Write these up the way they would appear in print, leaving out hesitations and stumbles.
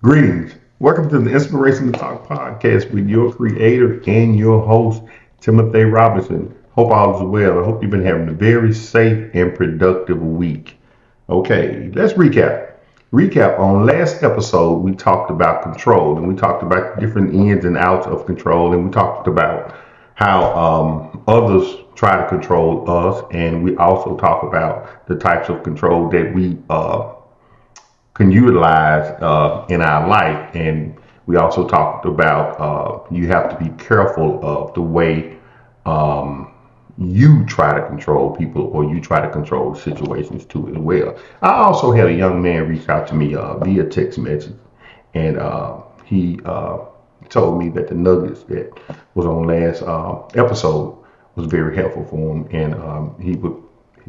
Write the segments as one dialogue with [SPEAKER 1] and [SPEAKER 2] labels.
[SPEAKER 1] Greetings. Welcome to the Inspirational Talk podcast with your creator and your host, Timothy Robinson. Hope all is well. I hope you've been having a very safe and productive week. Okay, let's recap. Recap on last episode, we talked about control and we talked about the different ins and outs of control and we talked about how others try to control us, and we also talk about the types of control that we can utilize in our life. And we also talked about you have to be careful of the way you try to control people or you try to control situations too as well. I also had a young man reach out to me via text message, and he told me that the nuggets that was on last episode was very helpful for him, and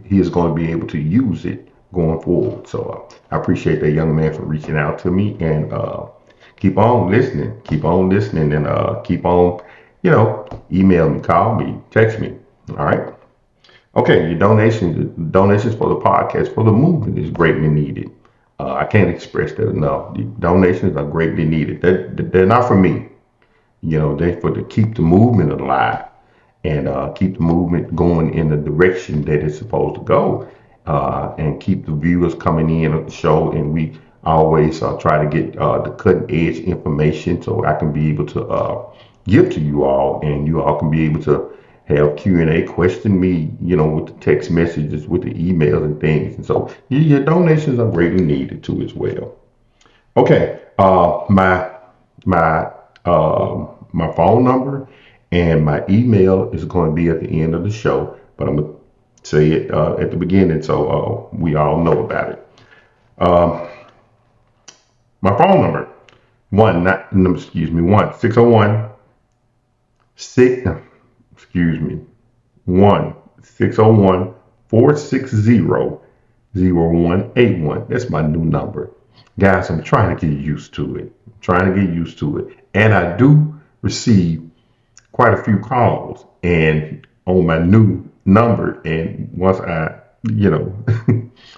[SPEAKER 1] he is going to be able to use it going forward. So I appreciate that young man for reaching out to me, and keep on listening, and keep on, email me, call me, text me. All right. Okay, your donations for the podcast, for the movement is greatly needed. I can't express that enough. The donations are greatly needed. They're not for me. They're for to keep the movement alive and keep the movement going in the direction that it's supposed to go, and keep the viewers coming in at the show. And we always try to get the cutting edge information so I can be able to give to you all, and you all can be able to have Q&A, question me, with the text messages, with the emails and things. And so your donations are greatly needed too as well. Okay, my my phone number and my email is going to be at the end of the show, but I'm gonna say it at the beginning so we all know about it. Um, my phone number one, not no, excuse me, 1-601 six, excuse me, 1-601-460-0181. That's my new number. Guys, I'm trying to get used to it. And I do receive quite a few calls and on my new number. And once I, you know,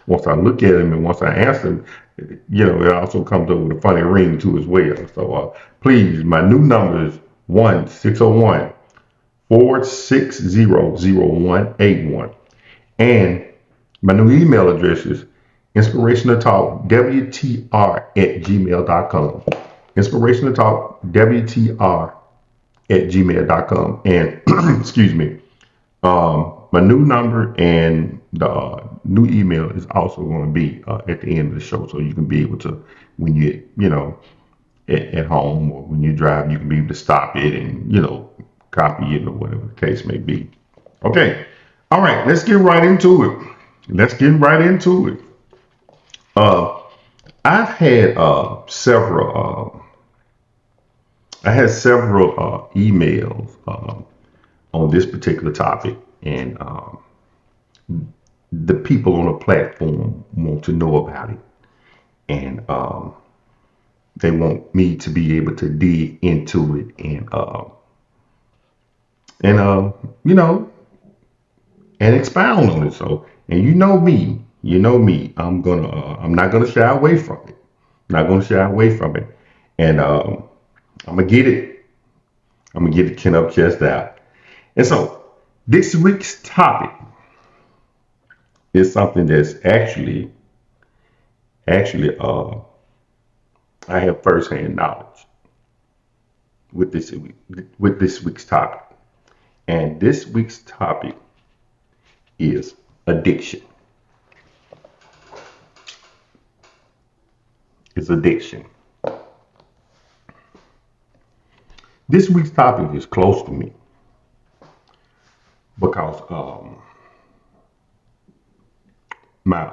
[SPEAKER 1] once I look at them and once I answer them, it also comes up with a funny ring too as well. So please, my new number is 1-601-460-0181. And my new email address is inspirationaltalkwtr@gmail.com. Inspirationaltalkwtr@gmail.com. And excuse me, my new number and the new email is also going to be at the end of the show, so you can be able to, when at home or when you drive, you can be able to stop it and copy it or whatever the case may be. Okay, all right, let's get right into it. Uh, I've had several emails on this particular topic, and the people on the platform want to know about it, and they want me to be able to dig into it and and expound on it. So, and I'm not gonna shy away from it. And I'm gonna get it. I'm gonna get it chin up, chest out. And so, this week's topic is something that's actually, I have firsthand knowledge with this week's topic. And this week's topic is addiction. It's addiction. This week's topic is close to me because my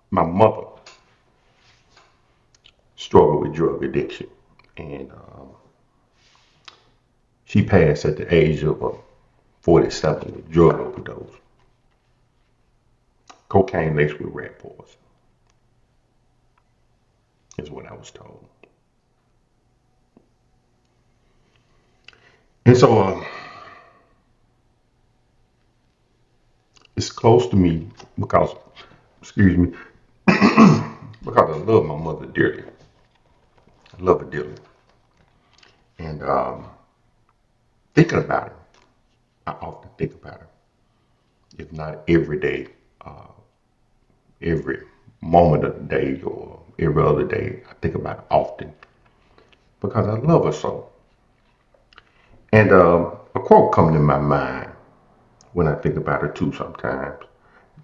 [SPEAKER 1] my mother struggled with drug addiction, and she passed at the age of 47 with drug overdose, cocaine laced with rat poison, is what I was told. And so it's close to me because, excuse me, because I love my mother dearly. I love her dearly. And thinking about her, I often think about her, if not every day, uh, every moment of the day or every other day. I think about her often because I love her so. And a quote comes to my mind when I think about her too sometimes.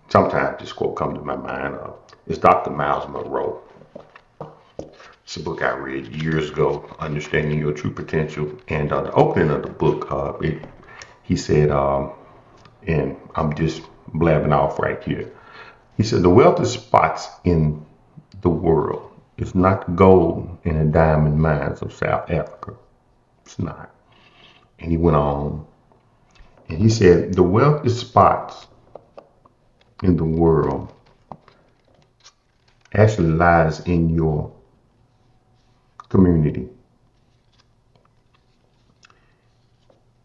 [SPEAKER 1] Sometimes this quote comes to my mind. It's Dr. Miles Monroe. It's a book I read years ago, Understanding Your True Potential. And the opening of the book, he said, and I'm just blabbing off right here. He said, the wealthiest spots in the world is not the gold and the diamond mines of South Africa. It's not. And he went on and he said, the wealthiest spots in the world actually lies in your community.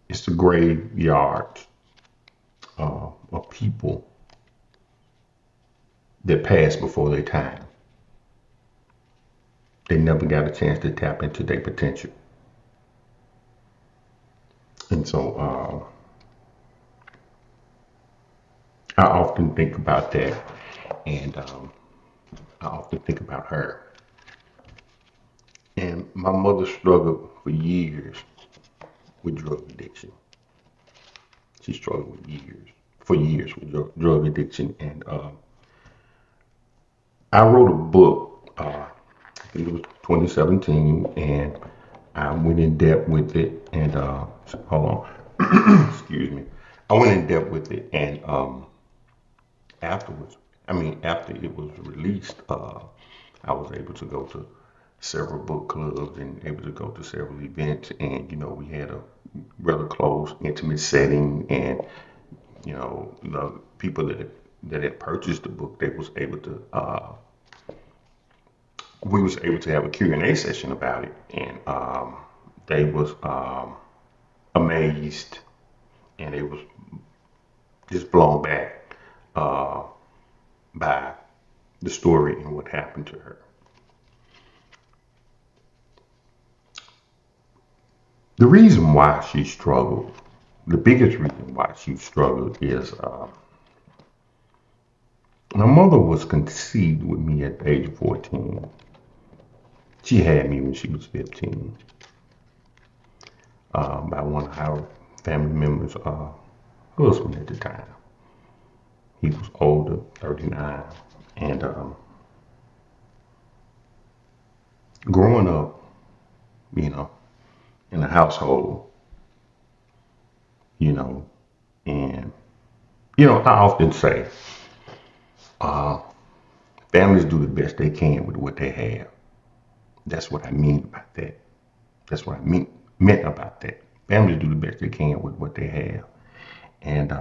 [SPEAKER 1] It's the graveyard of people that passed before their time. They never got a chance to tap into their potential. And so I often think about that. And I often think about her. And my mother struggled for years with drug addiction. She struggled for years with drug addiction. And I wrote a book, I think it was 2017, and I went in depth with it. And hold on, excuse me. I went in depth with it, and afterwards, after it was released, I was able to go to several book clubs and able to go to several events. And, we had a rather close, intimate setting. And, the people that had purchased the book, they was able to, we was able to have a Q&A session about it. And they was amazed, and they was just blown back uh, by the story and what happened to her. The reason why she struggled, the biggest reason why she struggled is my mother was conceived with me at the age of 14. She had me when she was 15 by one of our family members' husband at the time. He was older, 39. And growing up, you know, in a household, you know, and, I often say, families do the best they can with what they have. That's what I mean about that. That's what I meant about that. Families do the best they can with what they have. And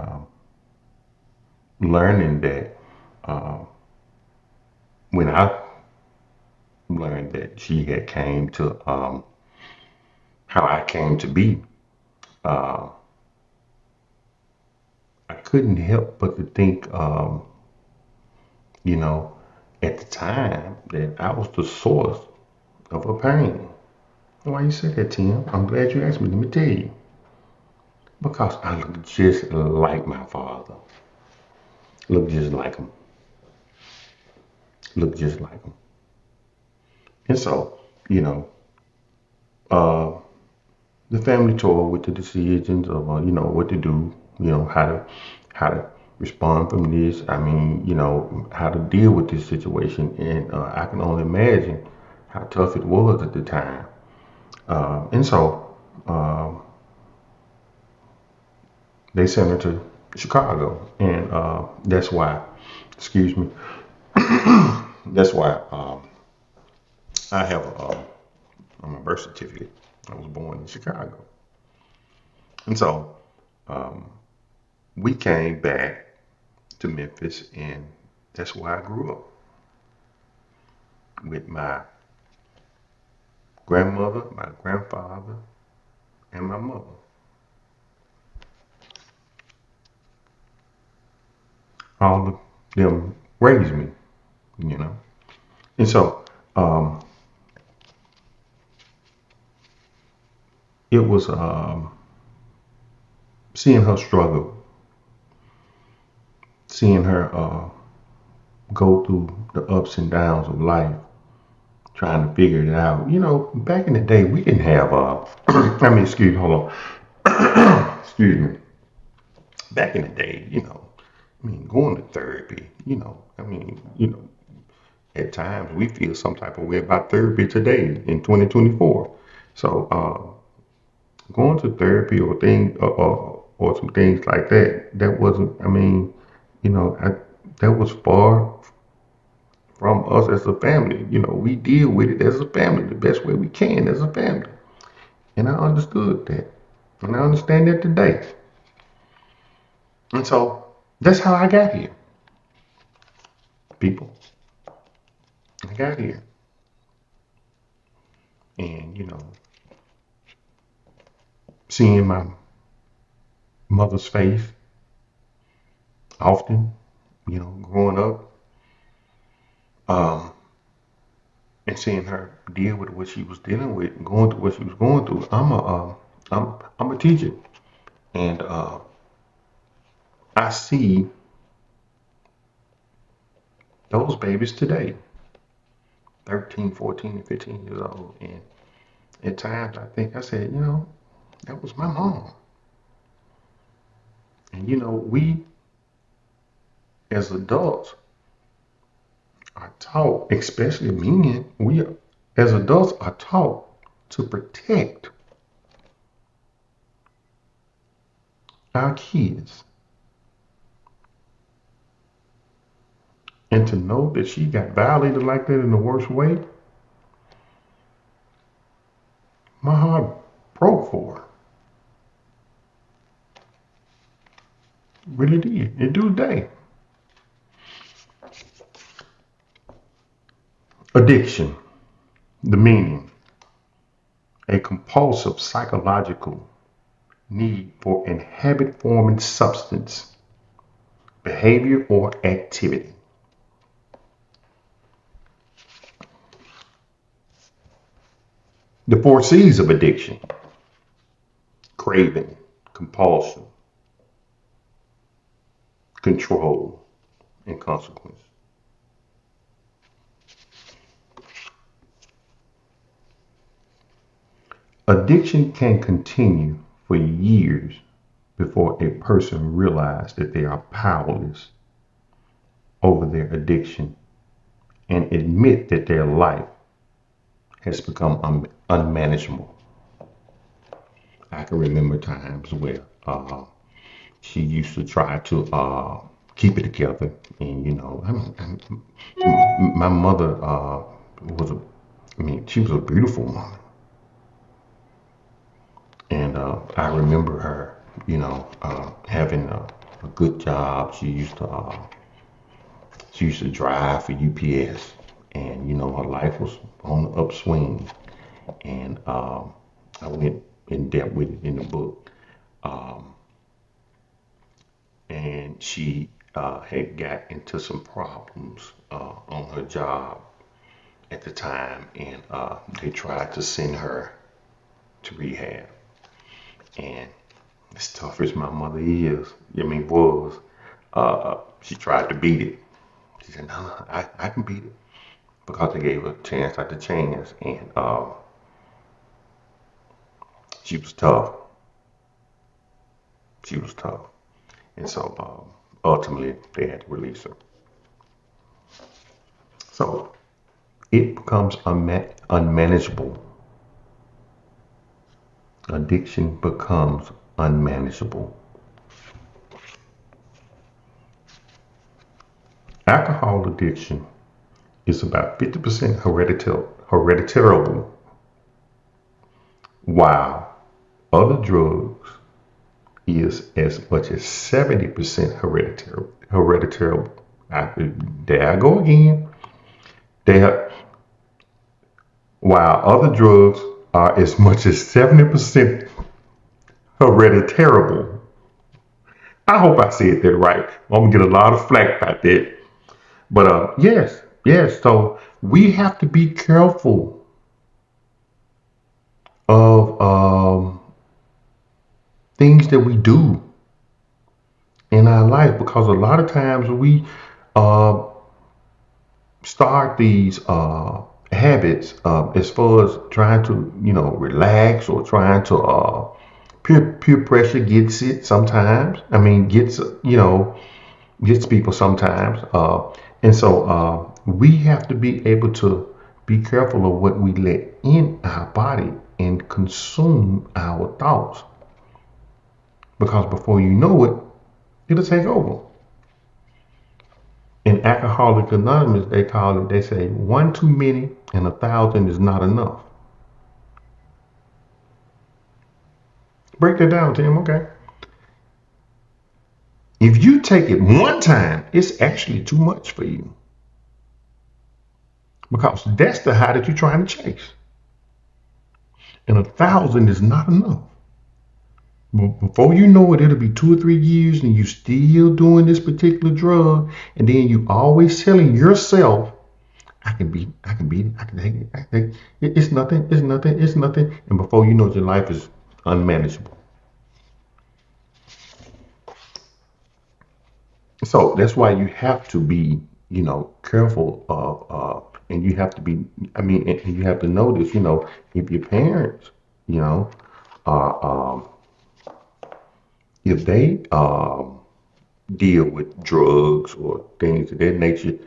[SPEAKER 1] learning that when I learned that she had came to how I came to be, uh, I couldn't help but to think, you know, at the time that I was the source of her pain. Why you say that, Tim? I'm glad you asked me. Let me tell you. Because I look just like my father. Look just like him. Look just like him. And so, you know, uh, the family told with the decisions of, what to do, how to respond from this. How to deal with this situation. And I can only imagine how tough it was at the time. And so they sent her to Chicago. And that's why, excuse me, that's why I have on my birth certificate, I was born in Chicago. And so we came back to Memphis, and that's where I grew up with my grandmother, my grandfather, and my mother. All of them raised me, you know. And so it was seeing her struggle, seeing her go through the ups and downs of life, trying to figure it out. Back in the day, we didn't have excuse me, hold on, excuse me. Back in the day, going to therapy, at times we feel some type of way about therapy today in 2024. So, going to therapy or some things like that, that wasn't, that was far from us as a family. We deal with it as a family the best way we can as a family. And I understood that. And I understand that today. And so that's how I got here, people. I got here. And, seeing my mother's face often, growing up, um, and seeing her deal with what she was dealing with and going through what she was going through. I'm a teacher. And I see those babies today, 13, 14, and 15 years old. And at times I think I said, that was my mom. And we as adults are taught, especially men, we as adults are taught to protect our kids. And to know that she got violated like that in the worst way, my heart broke for her. Really did. It do today. Addiction, the meaning, a compulsive psychological need for an habit forming substance, behavior, or activity. The four C's of addiction: craving, compulsion, control, and consequence. Addiction can continue for years before a person realizes that they are powerless over their addiction and admit that their life has become unmanageable. I can remember times where she used to try to keep it together, and my mother was she was a beautiful woman, and I remember her, having a good job. She used to drive for UPS, and her life was on the upswing. And I went in depth with it in the book. Um, and she had got into some problems on her job at the time, and they tried to send her to rehab. And as tough as my mother was, she tried to beat it. She said, "No, I can beat it," because they gave her chance after chance, and she was tough. She was tough, and so ultimately they had to release her. So it becomes unmanageable. Addiction becomes unmanageable. Alcohol addiction is about 50% hereditary, while other drugs is as much as 70% hereditary. There I go again. They have, while other drugs are as much as 70% hereditary. I hope I said that right. I'm gonna get a lot of flack about that. But yes, yes. So we have to be careful of things that we do in our life, because a lot of times we uh, start these habits as far as trying to, relax, or trying to peer pressure gets it sometimes. I mean, gets people sometimes. And so we have to be able to be careful of what we let in our body and consume our thoughts, because before you know it, it'll take over. In Alcoholic Anonymous, they say one too many and 1,000 is not enough. Break that down, Tim. Okay. If you take it one time, it's actually too much for you, because that's the high that you're trying to chase. And 1,000 is not enough. But before you know it, it'll be 2 or 3 years and you still doing this particular drug. And then you always telling yourself, I can beat it, I can beat it, I can take it, I can take it. It's nothing, it's nothing, it's nothing. And before you know it, your life is unmanageable. So that's why you have to be, careful of, and you have to be, and you have to notice, if your parents, you know, are, if they deal with drugs or things of that nature,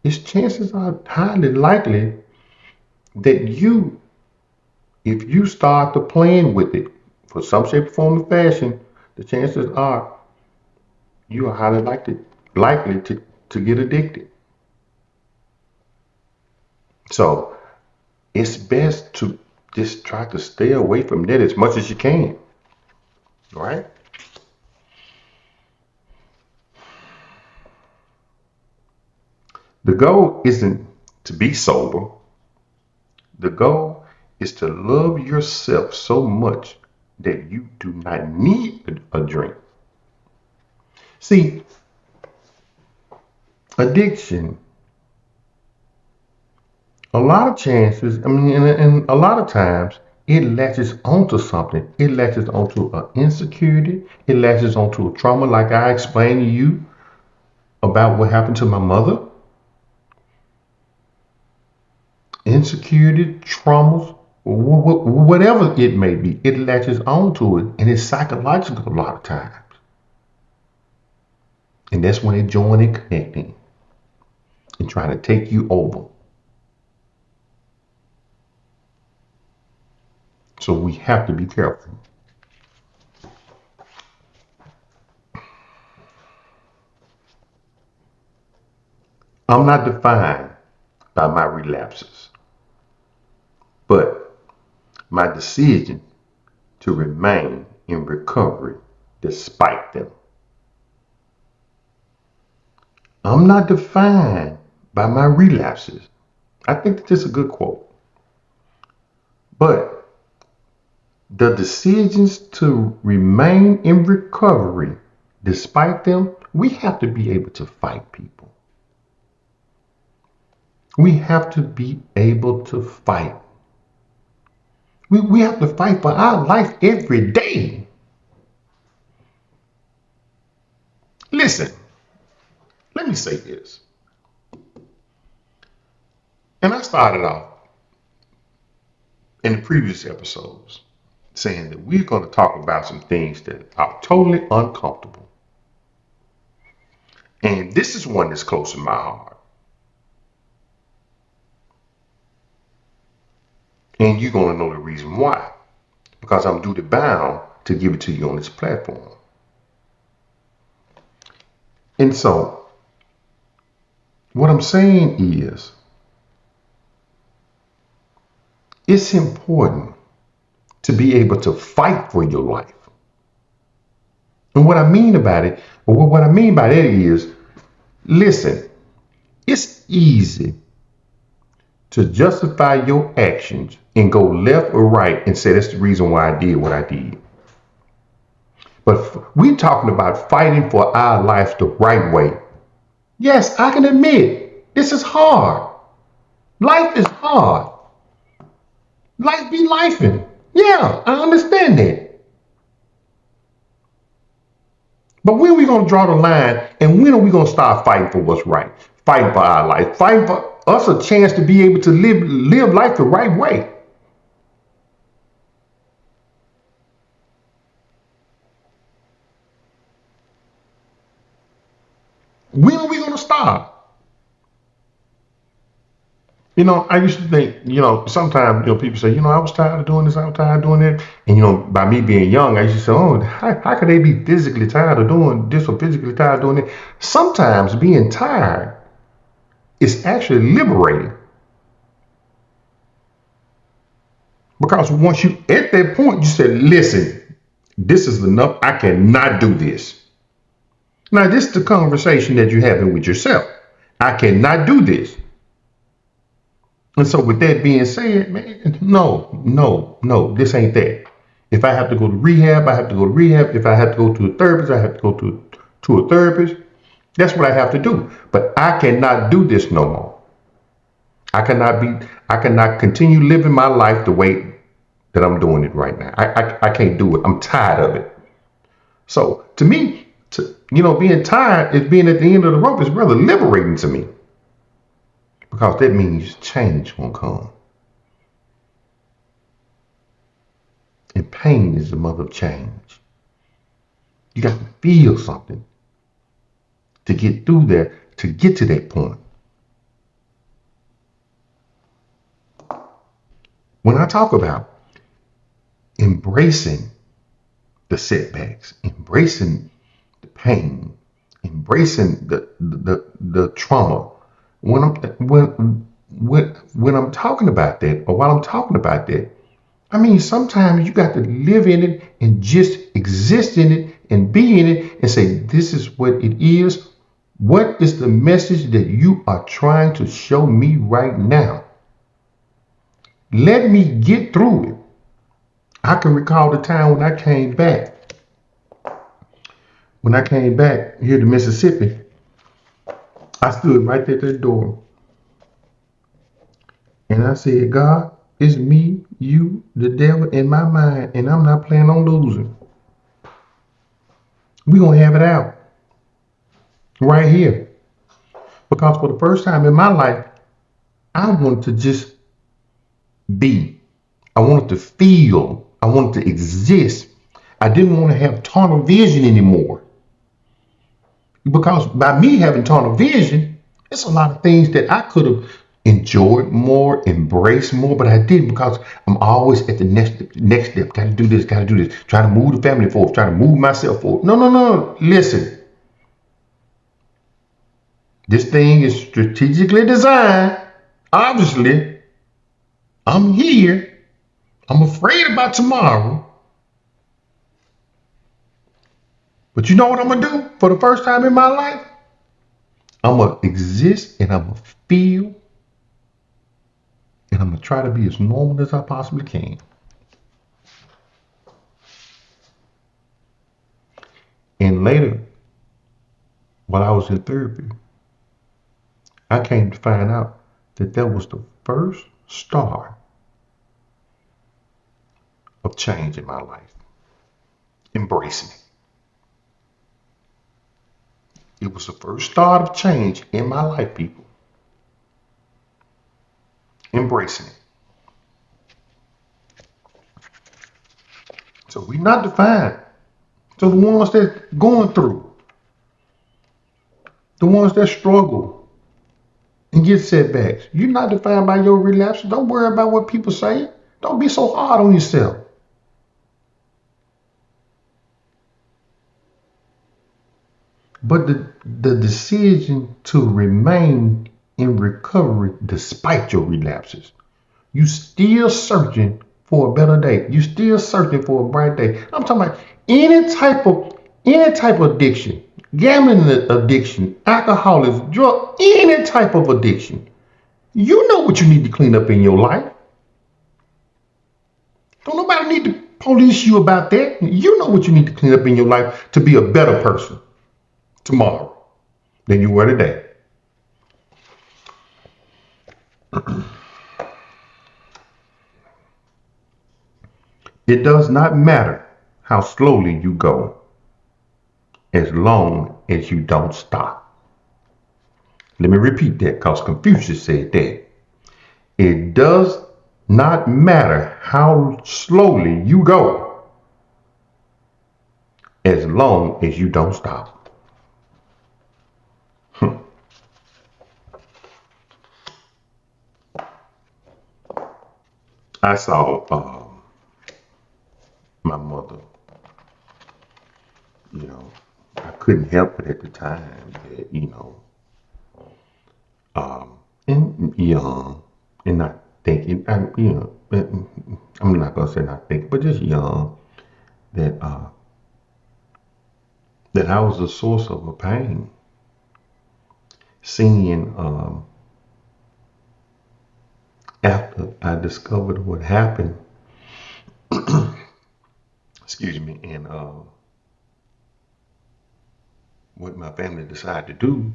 [SPEAKER 1] its chances are highly likely that if you start to playing with it for some shape, form, or fashion, the chances are you are highly likely to get addicted. So it's best to just try to stay away from that as much as you can. Right? The goal isn't to be sober. The goal is to love yourself so much that you do not need a drink. See, addiction, a lot of chances, and a lot of times, it latches onto something. It latches onto an insecurity. It latches onto a trauma, like I explained to you about what happened to my mother. Insecurity, traumas, whatever it may be, it latches onto it, and it's psychological a lot of times. And that's when they join and connecting and trying to take you over. So we have to be careful. I'm not defined by my relapses, but my decision to remain in recovery despite them. I'm not defined by my relapses. I think that this is a good quote. But the decisions to remain in recovery despite them, we have to be able to fight, people. We have to be able to fight. We have to fight for our life every day. Listen, let me say this. And I started off in the previous episodes saying that we're going to talk about some things that are totally uncomfortable. And this is one that's close to my heart. And you're going to know the reason why. Because I'm duty bound to give it to you on this platform. And so, what I'm saying is, it's important to be able to fight for your life. And what I mean about it, or what I mean by that is, listen, it's easy to justify your actions and go left or right and say that's the reason why I did what I did. But we're talking about fighting for our lives the right way. Yes, I can admit, this is hard. Life is hard. Life be lifing. Yeah, I understand that. But when are we going to draw the line, and when are we going to start fighting for what's right? Fighting for our life, fighting for us a chance to be able to live life the right way. When are we going to start? I used to think, sometimes, people say, I was tired of doing this, I was tired of doing that. And, by me being young, I used to say, oh, how could they be physically tired of doing this or physically tired of doing that? Sometimes being tired is actually liberating. Because once you at that point, you said, listen, this is enough. I cannot do this. Now, this is the conversation that you're having with yourself. I cannot do this. And so with that being said, man, no, this ain't that. If I have to go to rehab, I have to go to rehab. If I have to go to a therapist, I have to go to a therapist. That's what I have to do. But I cannot do this no more. I cannot continue living my life the way that I'm doing it right now. I can't do it. I'm tired of it. So to me, being tired is being at the end of the rope is rather liberating to me. Because that means change won't come. And pain is the mother of change. You got to feel something to get through there, to get to that point. When I talk about embracing the setbacks, embracing the pain, embracing the trauma, when I'm talking about that, or while I'm talking about that, I mean, sometimes you got to live in it and just exist in it and be in it and say, this is what it is. What is the message that you are trying to show me right now? Let me get through it. I can recall the time when I came back. When I came back here to Mississippi, I stood right there at the door. And I said, God, it's me, you, the devil in my mind, and I'm not planning on losing. We're going to have it out right here. Because for the first time in my life, I wanted to just be. I wanted to feel. I wanted to exist. I didn't want to have tunnel vision anymore. Because by me having tunnel vision, it's a lot of things that I could have enjoyed more, embraced more, but I didn't because I'm always at the next step. Got to do this, trying to move the family forward, trying to move myself forward. No. Listen. This thing is strategically designed. Obviously, I'm here. I'm afraid about tomorrow. But you know what I'm going to do for the first time in my life? I'm going to exist and I'm going to feel and I'm going to try to be as normal as I possibly can. And later, while I was in therapy, I came to find out that that was the first start of change in my life. Embracing it. It was the first start of change in my life, people. Embracing it. So we're not defined. So the ones that going through, the ones that struggle and get setbacks, you're not defined by your relapse. Don't worry about what people say. Don't be so hard on yourself. But the decision to remain in recovery despite your relapses, you still searching for a better day. You still searching for a bright day. I'm talking about any type of addiction, gambling addiction, alcoholism, drug, any type of addiction. You know what you need to clean up in your life. Don't nobody need to police you about that. You know what you need to clean up in your life to be a better person tomorrow than you were today. It does not matter how slowly you go. as long as you don't stop. Let me repeat that because Confucius said that. It does not matter how slowly you go as long as you don't stop. I saw my mother, you know, I couldn't help it at the time that, and young and not thinking, I'm not going to say not thinking, but just young, that that I was the source of a pain. Seeing after I discovered what happened, excuse me, and what my family decided to do,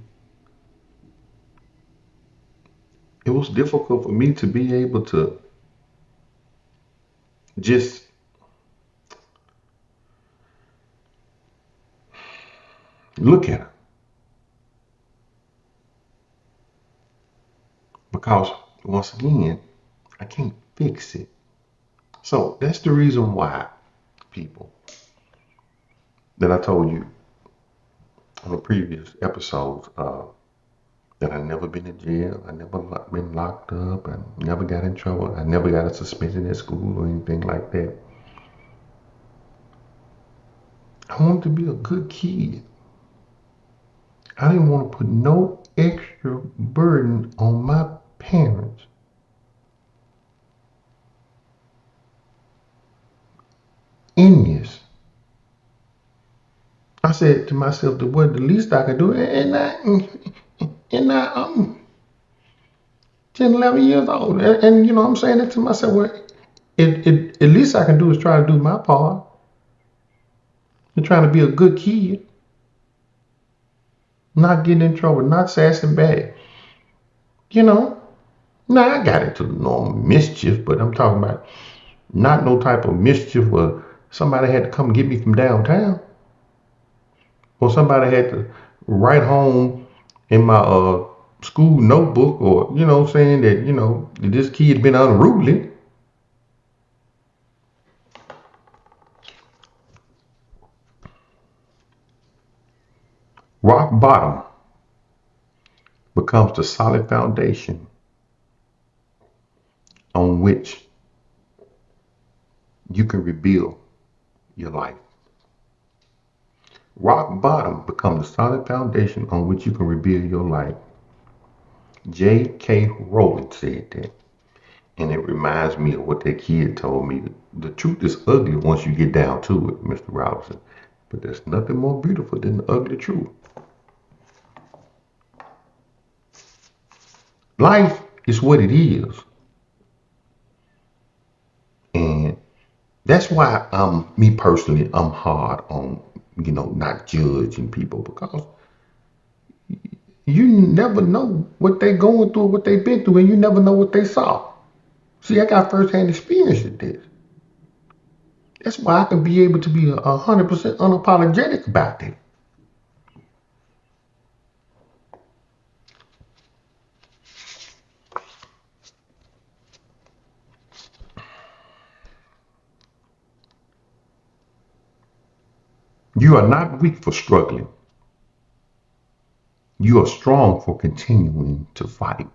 [SPEAKER 1] it was difficult for me to be able to just look at her because once again, I can't fix it. So that's the reason why, people, that I told you on the previous episodes, that I never been in jail, I never been locked up, I never got in trouble, I never got a suspension at school or anything like that. I wanted to be a good kid. I didn't want to put no extra burden on my parents in this. I said to myself, the least I could do, I'm 10, 11 years old. And I'm saying it to myself, well, at least I can do is try to do my part. And trying to be a good kid, not getting in trouble, not sassing back. Now I got into the normal mischief, but I'm talking about not no type of mischief where somebody had to come get me from downtown, or somebody had to write home in my school notebook, or saying that this kid been unruly. Rock bottom becomes the solid foundation on which you can rebuild your life. Rock bottom becomes the solid foundation on which you can rebuild your life. J.K. Rowling said that. And it reminds me of what that kid told me. The truth is ugly once you get down to it, Mr. Robinson. But there's nothing more beautiful than the ugly truth. Life is what it is. And that's why me personally, I'm hard on, not judging people, because you never know what they going through, what they've been through, and you never know what they saw. See, I got firsthand experience with this. That's why I can be able to be 100% unapologetic about it. You are not weak for struggling. You are strong for continuing to fight.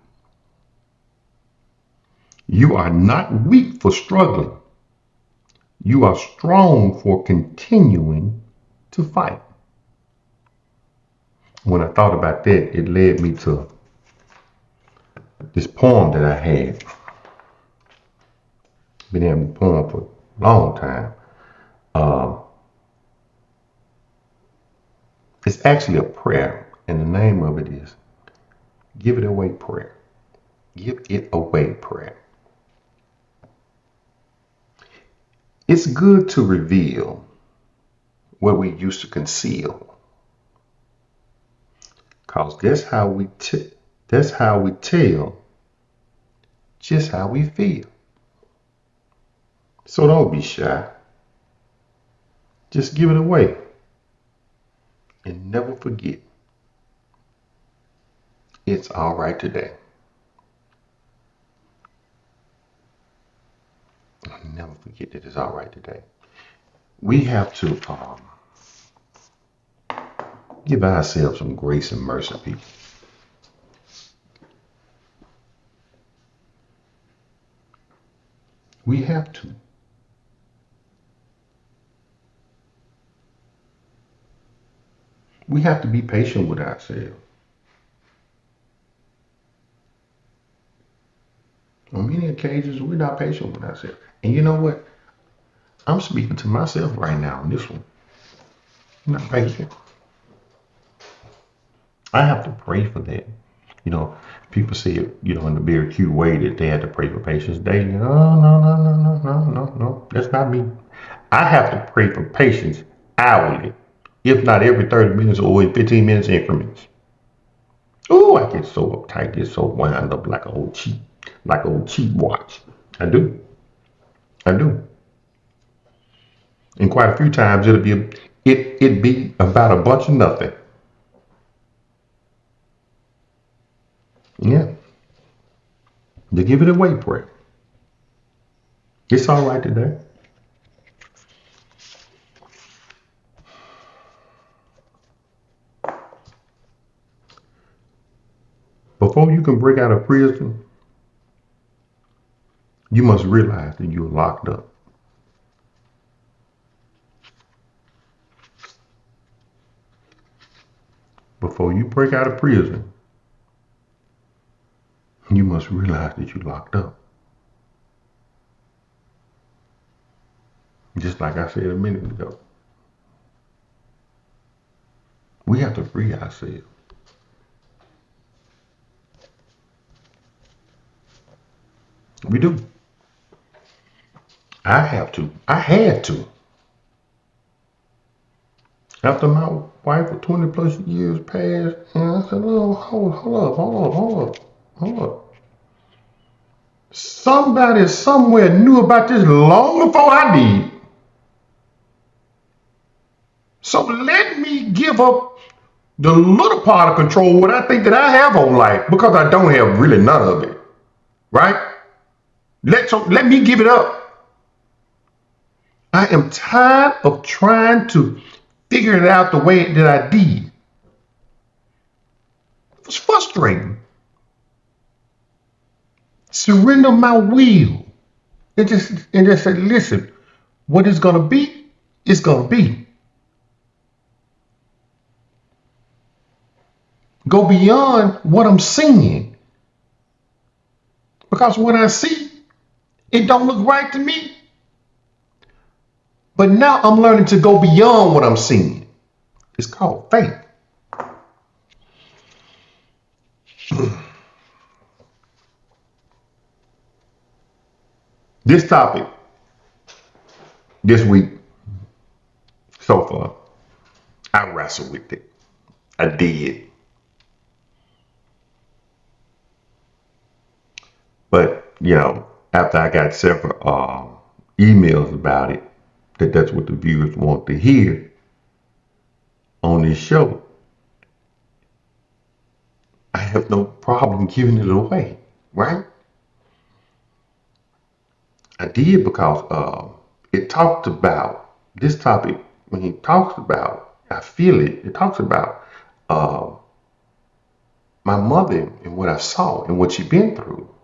[SPEAKER 1] You are not weak for struggling. You are strong for continuing to fight. When I thought about that, it led me to this poem that I had. Been having a poem for a long time. It's actually a prayer, and the name of it is Give It Away Prayer. Give It Away Prayer. It's good to reveal what we used to conceal, cause that's how we tell just how we feel. So don't be shy. Just give it away. And never forget, it's all right today. Never forget that it's all right today. We have to give ourselves some grace and mercy, people. We have to. We have to be patient with ourselves. On many occasions, we're not patient with ourselves. And you know what? I'm speaking to myself right now on this one. I'm not patient. I have to pray for that. You know, people say it, in a very cute way that they had to pray for patience daily. No, no, no, no, no, no, no, no. That's not me. I have to pray for patience hourly, if not every 30 minutes or in 15 minutes increments. Oh, I get so uptight, get so wound up like an old cheap watch. I do. I do. And quite a few times it be about a bunch of nothing. Yeah. To give it away, pray. It's all right today. Before you can break out of prison, you must realize that you're locked up. Before you break out of prison, you must realize that you're locked up. Just like I said a minute ago, we have to free ourselves. We do. I have to. I had to. After my wife for 20 plus years passed, and I said, oh, hold up. Somebody somewhere knew about this long before I did. So let me give up the little part of control what I think that I have on life because I don't have really none of it. Right? Let me give it up. I am tired of trying to figure it out the way that I did. It was frustrating. Surrender my will. And just say, listen, what is gonna be, it's gonna be. Go beyond what I'm seeing. Because what I see, it don't look right to me. But now I'm learning to go beyond what I'm seeing. It's called faith. This topic, this week, so far, I wrestled with it. I did. But, after I got several emails about it, that's what the viewers want to hear on this show, I have no problem giving it away, right? I did because it talked about this topic. When he talks about, I feel it. It talks about uh, my mother and what I saw and what she'd been through,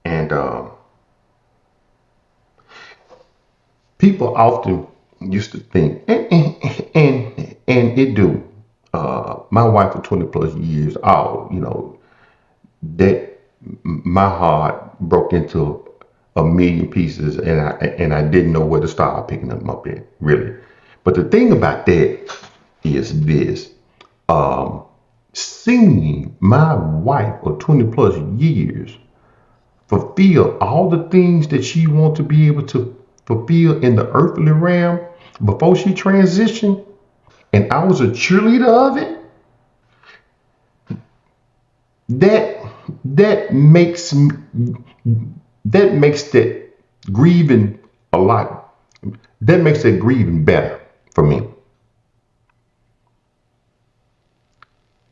[SPEAKER 1] and people often used to think, and it do. My wife for 20 plus years, that my heart broke into a million pieces, and I didn't know where to start picking them up at, really. But the thing about that is this: seeing my wife of 20 plus years fulfill all the things that she wants to be able to fulfill in the earthly realm before she transitioned, and I was a cheerleader of it. That that makes that makes that grieving a lot. That makes that grieving better for me.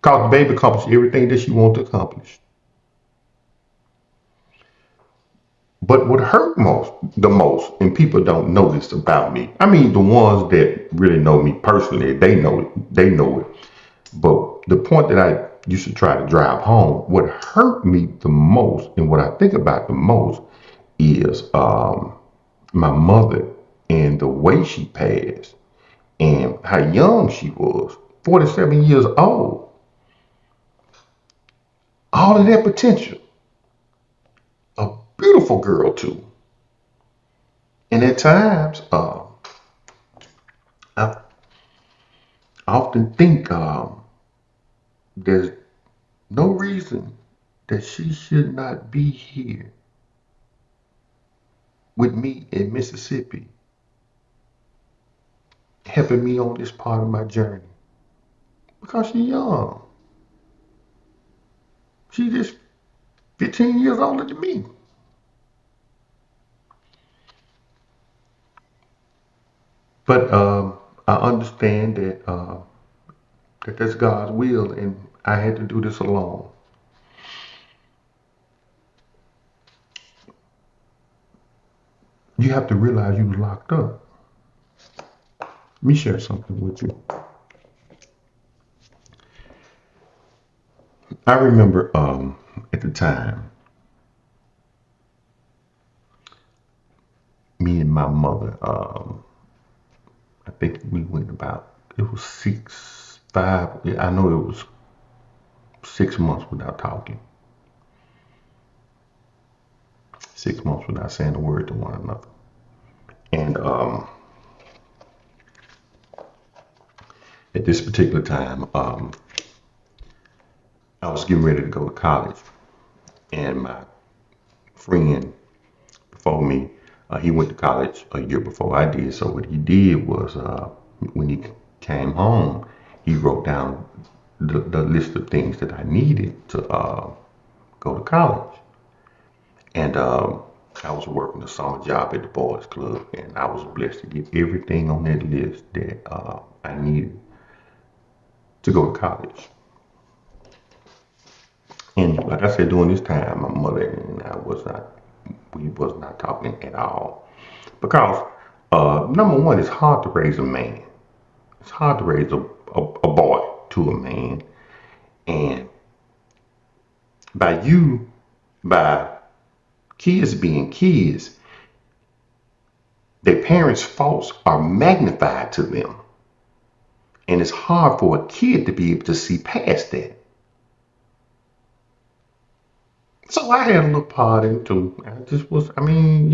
[SPEAKER 1] Cause the baby accomplished everything that she wanted to accomplish. But what hurt the most, and people don't know this about me. I mean, the ones that really know me personally, they know it. They know it. But the point that I used to try to drive home, what hurt me the most, and what I think about the most, is my mother and the way she passed, and how young she was, 47 years old. All of that potential, a beautiful girl too. And at times, I often think there's no reason that she should not be here with me in Mississippi, helping me on this part of my journey. Because she's young. She's just 15 years older than me. But I understand that that's God's will, and I had to do this alone. You have to realize you was locked up. Let me share something with you. I remember at the time, me and my mother, I think we went about, it was 5, I know it was 6 months without talking, 6 months without saying a word to one another. And at this particular time, I was getting ready to go to college, and my friend before me, he went to college a year before I did. So what he did was, when he came home, he wrote down the list of things that I needed to go to college. And I was working a summer job at the boys club, and I was blessed to get everything on that list that I needed to go to college. And like I said, during this time, my mother and I we was not talking at all. Because number one, it's hard to raise a man. It's hard to raise a boy to a man. And by you, by kids being kids, their parents' faults are magnified to them. And it's hard for a kid to be able to see past that. So I had a little part into. I just was. I mean,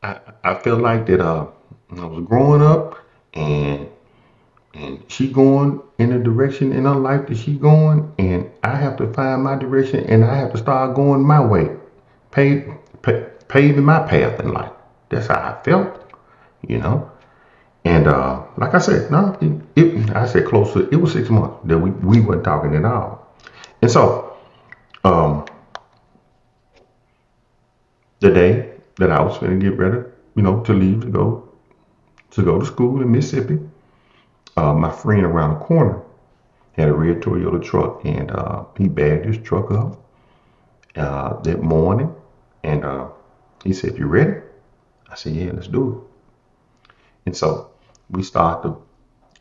[SPEAKER 1] I felt like that. I was growing up, and she going in the direction in her life that she going, and I have to find my direction, and I have to start going my way, paving my path in life. That's how I felt, you know. And like I said, no, I said closer. It was 6 months that we weren't talking at all. And so um, the day that I was going to get ready, to leave to go to school in Mississippi, my friend around the corner had a red Toyota truck, and he bagged his truck up that morning, and he said, "You ready?" I said, "Yeah, let's do it." And so we started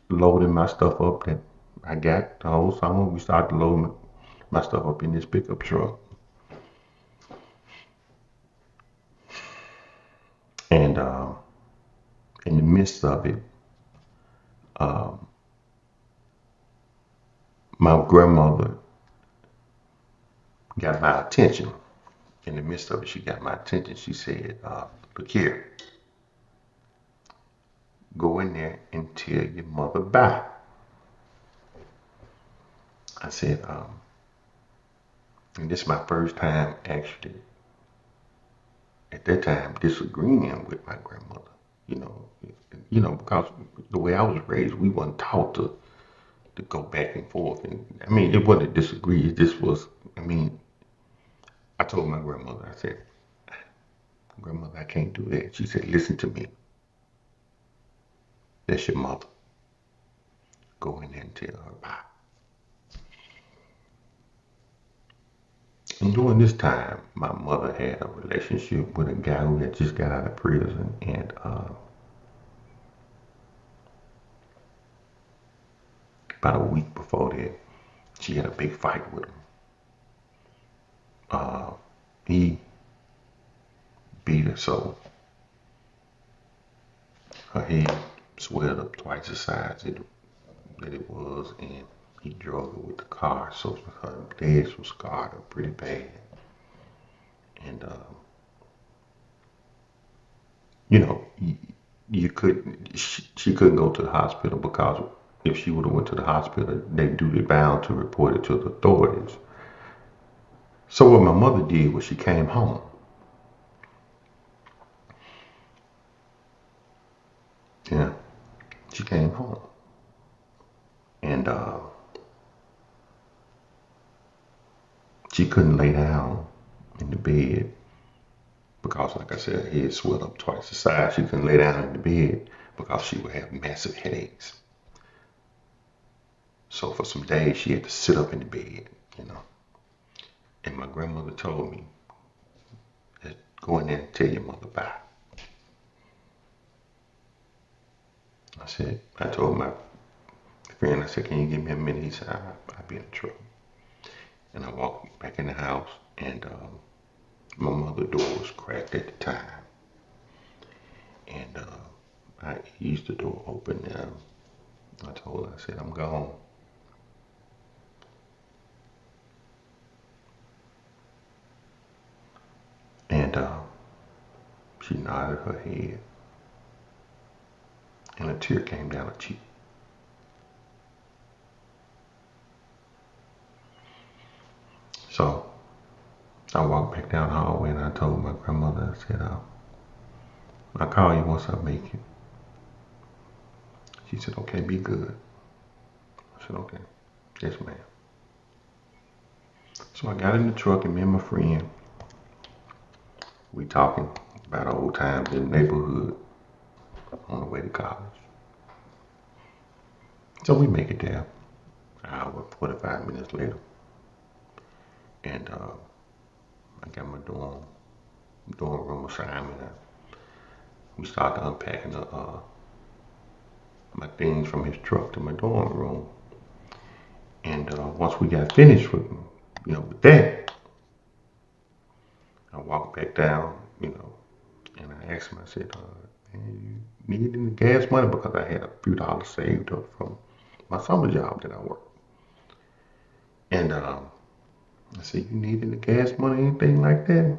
[SPEAKER 1] loading my stuff up that I got the whole summer. We started loading my stuff up in this pickup truck, and in the midst of it, my grandmother got my attention. In the midst of it, she got my attention. She said, "Look here, go in there and tell your mother bye." I said, and this is my first time actually at that time disagreeing with my grandmother. You know, because the way I was raised, we weren't taught to go back and forth. And I mean, it wasn't a disagree. It just was. I mean, I told my grandmother. I said, "Grandmother, I can't do that." She said, "Listen to me. That's your mother. Go in there and tell her bye." And during this time, my mother had a relationship with a guy who had just got out of prison, and about a week before that, she had a big fight with him. He beat her so her head swelled up twice the size that it was, and he drove her with the car, so her legs were scarred up pretty bad. And you know, you couldn't. She couldn't go to the hospital because if she would have went to the hospital, they duty bound to report it to the authorities. So what my mother did was she came home. Yeah, she came home, and she couldn't lay down in the bed because, like I said, her head swelled up twice the size. She couldn't lay down in the bed because she would have massive headaches. So for some days, she had to sit up in the bed, you know. And my grandmother told me, go in there and tell your mother bye. I told my friend, I said, can you give me a minute? He said, I'll be in trouble. And I walked back in the house, and my mother's door was cracked at the time. And I eased the door open, and I told her, I said, I'm gone. And she nodded her head, and a tear came down her cheek. So I walked back down the hallway, and I told my grandmother, I said, I'll call you once I make it. She said, okay, be good. I said, okay. Yes, ma'am. So I got in the truck, and me and my friend, we talking about old times in the neighborhood on the way to college. So we make it there, an hour, 45 minutes later. And I got my dorm room assignment. We started unpacking my things from his truck to my dorm room. And once we got finished with that, I walked back down, and I asked him, I said, man, you need any gas money? Because I had a few dollars saved up from my summer job that I worked. And I said, you need any gas money, anything like that?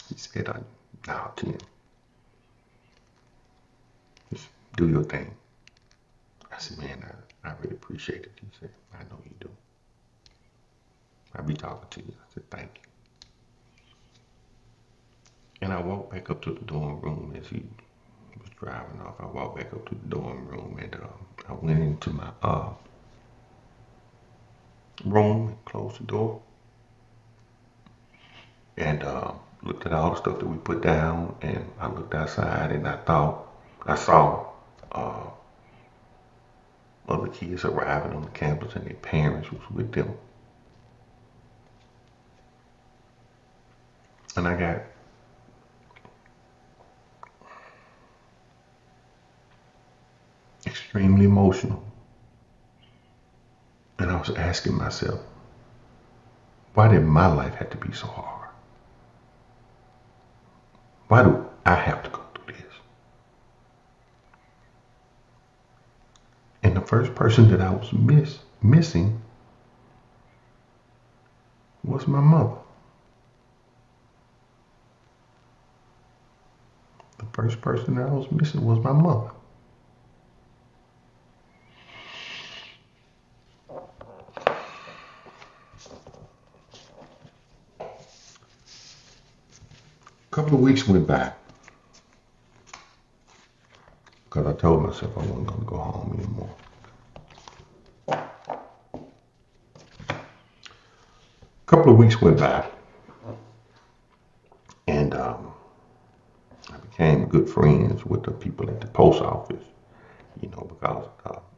[SPEAKER 1] He said, no, Tim, just do your thing. I said, man, I really appreciate it. He said, I know you do. I'll be talking to you. I said, thank you. And I walked back up to the dorm room as he was driving off. I walked back up to the dorm room, and I went into my room and closed the door, and looked at all the stuff that we put down. And I looked outside, and I saw uh, other kids arriving on the campus, and their parents was with them. And I got extremely emotional. And I was asking myself, why did my life have to be so hard? Why do I have to go through this? And the first person that I was missing was my mother. The first person that I was missing was my mother. A couple of weeks went by because I told myself I wasn't going to go home anymore. A couple of weeks went by, and I became good friends with the people at the post office, because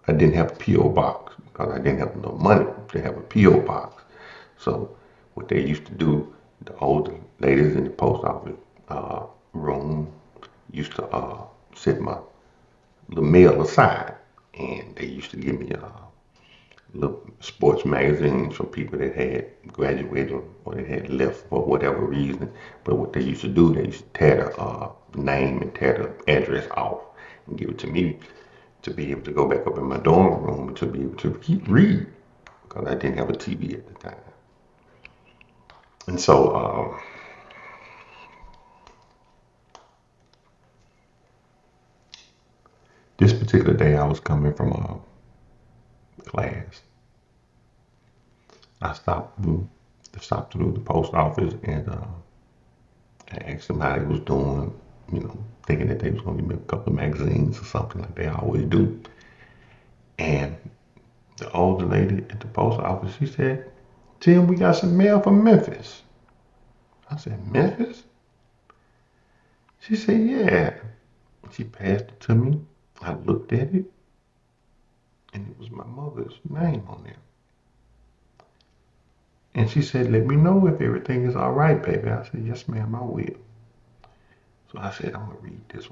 [SPEAKER 1] I didn't have a P.O. box because I didn't have enough money to have a P.O. box. So what they used to do, the older ladies in the post office room used to set my little mail aside, and they used to give me little sports magazines from people that had graduated or that had left for whatever reason. But what they used to do, they used to tear the name and tear the address off and give it to me to be able to go back up in my dorm room and to be able to read because I didn't have a TV at the time. And so this particular day, I was coming from class. I stopped through the post office and I asked them how they was doing, thinking that they was going to give me a couple of magazines or something like they always do. And the older lady at the post office, she said, Tim, we got some mail from Memphis. I said, Memphis? She said, yeah. She passed it to me. I looked at it, and it was my mother's name on there. And she said, let me know if everything is all right, baby. I said, yes, ma'am, I will. So I said, I'm going to read this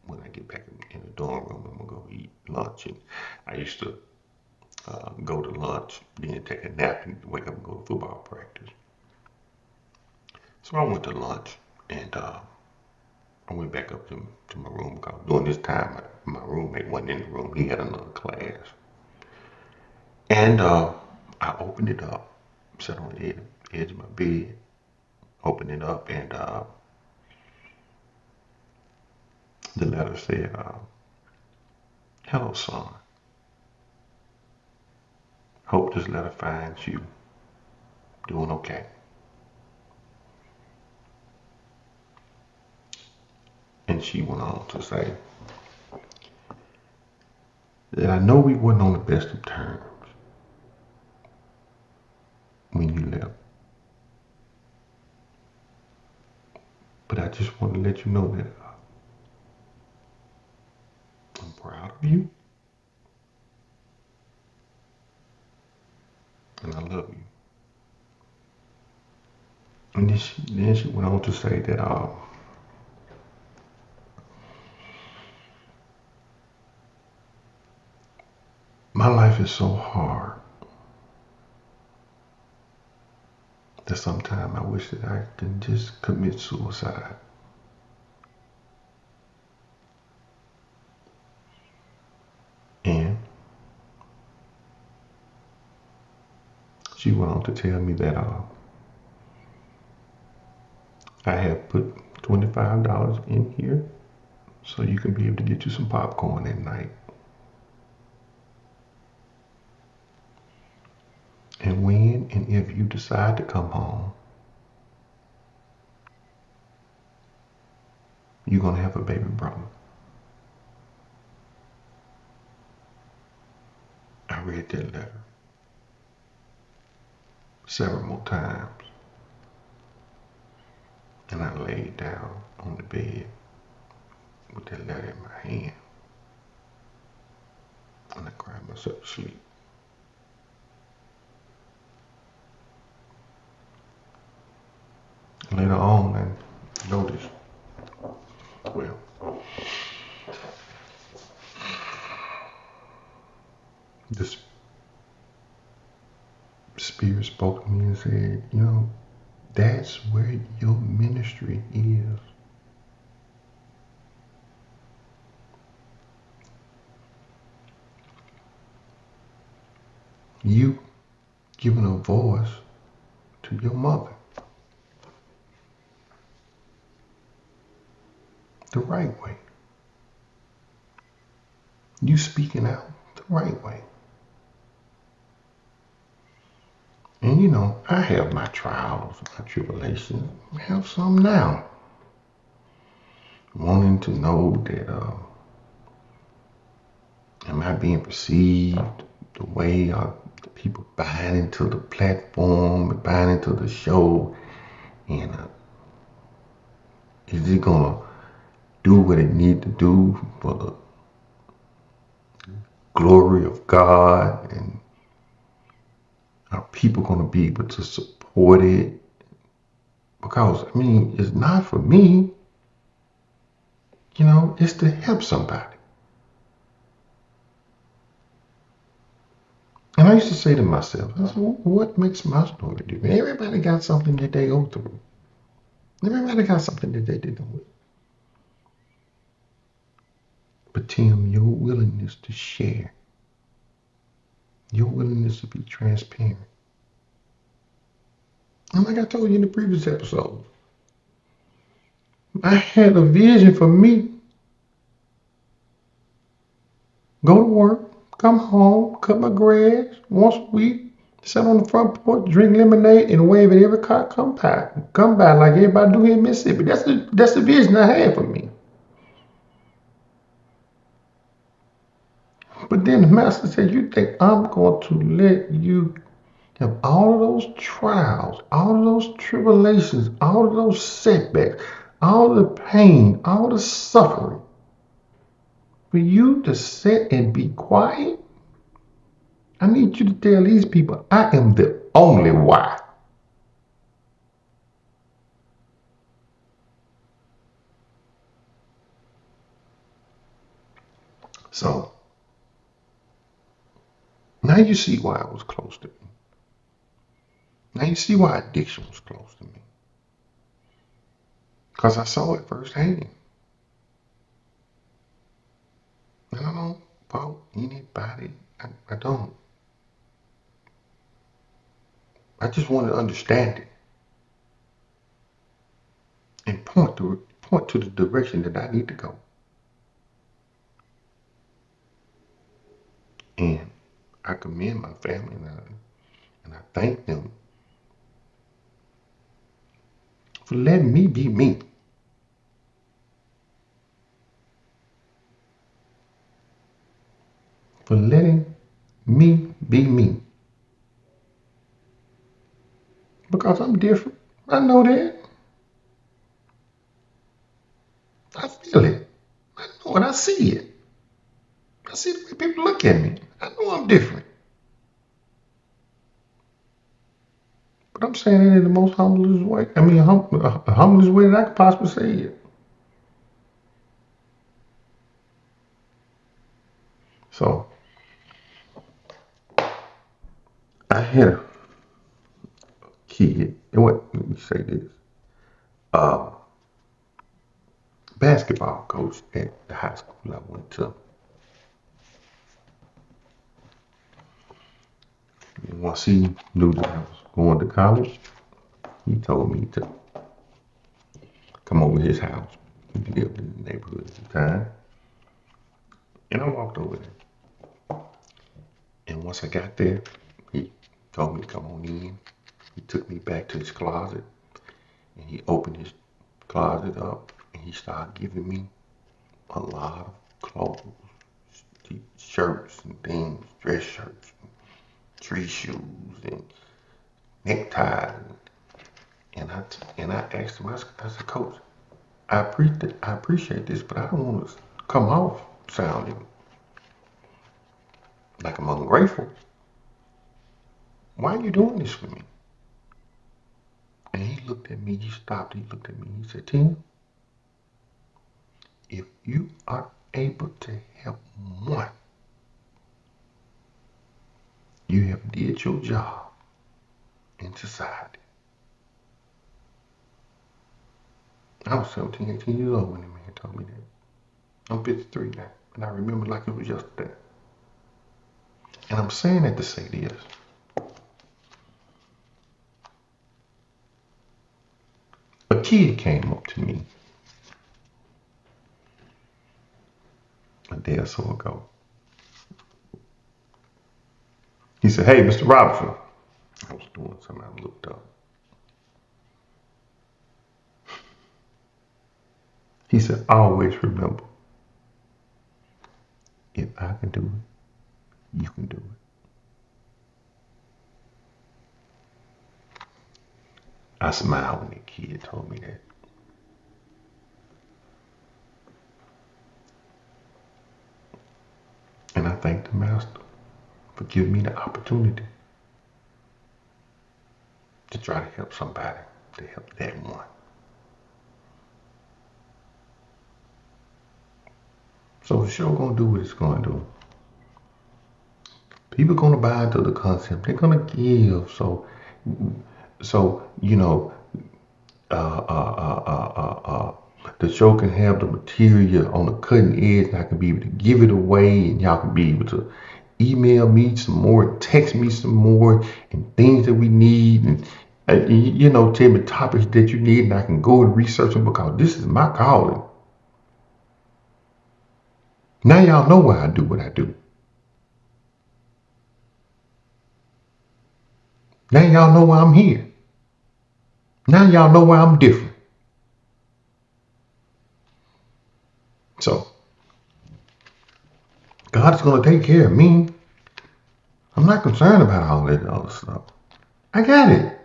[SPEAKER 1] when I get back in the dorm room. I'm going to go eat lunch. And I used to go to lunch, then take a nap, and wake up and go to football practice. So I went to lunch, and I went back up to my room because during this time, my roommate wasn't in the room. He had another class. And I opened it up, sat on the edge of my bed, opened it up, and the letter said, hello, son. Hope this letter finds you doing okay. And she went on to say that I know we weren't on the best of terms when you left. But I just want to let you know that I'm proud of you and I love you. And then she went on to say that my life is so hard that sometimes I wish that I could just commit suicide. And she went on to tell me that I have put $25 in here so you can be able to get you some popcorn at night. And when and if you decide to come home, you're going to have a baby brother. I read that letter several more times. And I laid down on the bed with that letter in my hand. And I cried myself to sleep. Later on, I noticed, well, this spirit spoke to me and said, that's where your ministry is. You giving a voice to your mother the right way. You speaking out the right way. And I have my trials, my tribulations. I have some now. Wanting to know that am I being perceived the way the people buying into the platform, buying into the show, and is it gonna do what it need to do for the glory of God? And Are people going to be able to support it? Because, I mean, it's not for me. It's to help somebody. And I used to say to myself, I said, what makes my story different? Everybody got something that they go through. Everybody got something that they deal with. But Tim, your willingness to share, your willingness to be transparent. And like I told you in the previous episode, I had a vision for me. Go to work, come home, cut my grass once a week, sit on the front porch, drink lemonade, and wave at every car come by like everybody do here in Mississippi. That's the vision I had for me. But then the master said, you think I'm going to let you have all of those trials, all of those tribulations, all of those setbacks, all the pain, all the suffering, for you to sit and be quiet? I need you to tell these people I am the only why. So now you see why I was close to me. Now you see why addiction was close to me. Because I saw it firsthand. And I don't fault anybody. I don't. I just want to understand it and point to the direction that I need to go. And I commend my family and I thank them for letting me be me. For letting me be me. Because I'm different. I know that. I feel it. I know it. I see it. I see the way people look at me. I know I'm different. But I'm saying it in the most humblest way. I mean, humblest way that I could possibly say it. So, I had a kid, and let me say this, uh, basketball coach at the high school I went to. And once he knew that I was going to college, he told me to come over to his house. He lived in the neighborhood at the time. And I walked over there. And once I got there, he told me to come on in. He took me back to his closet and he opened his closet up and he started giving me a lot of clothes, shirts and things, dress shirts, and tree shoes and neckties. And I asked him, I said, Coach, I appreciate this, but I don't want to come off sounding like I'm ungrateful. Why are you doing this for me? And he looked at me, he stopped, he looked at me, he said, Tim, if you are able to help one, you have did your job in society. I was 17, 18 years old when the man told me that. I'm 53 now, and I remember like it was yesterday. And I'm saying that to say this. A kid came up to me a day or so ago. He said, hey, Mr. Robinson. I was doing something, I looked up. He said, always remember, if I can do it, you can do it. I smiled when the kid told me that. And I thank the master for giving me the opportunity to try to help somebody, to help that one. So the show gonna do what it's gonna do. People gonna buy into the concept. They're gonna give. So the show can have the material on the cutting edge, and I can be able to give it away, and y'all can be able to email me some more, text me some more, and things that we need, and tell me topics that you need, and I can go and research them because this is my calling. Now y'all know why I do what I do. Now y'all know why I'm here. Now y'all know why I'm different. So God is gonna take care of me. I'm not concerned about all that other stuff. I got it.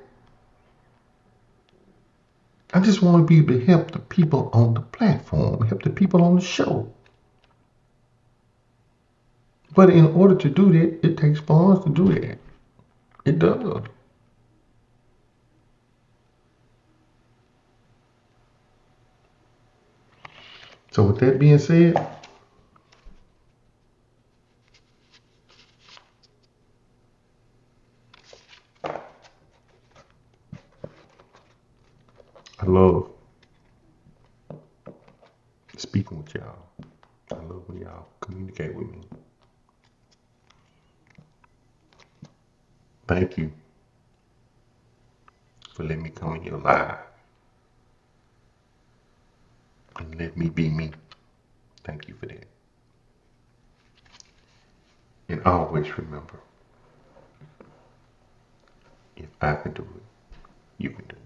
[SPEAKER 1] I just want to be able to help the people on the platform, help the people on the show. But in order to do that, it takes funds to do that. It does. So with that being said, I love speaking with y'all. I love when y'all communicate with me. Thank you for letting me come in your live and let me be me. Thank you for that. And always remember, if I can do it, you can do it.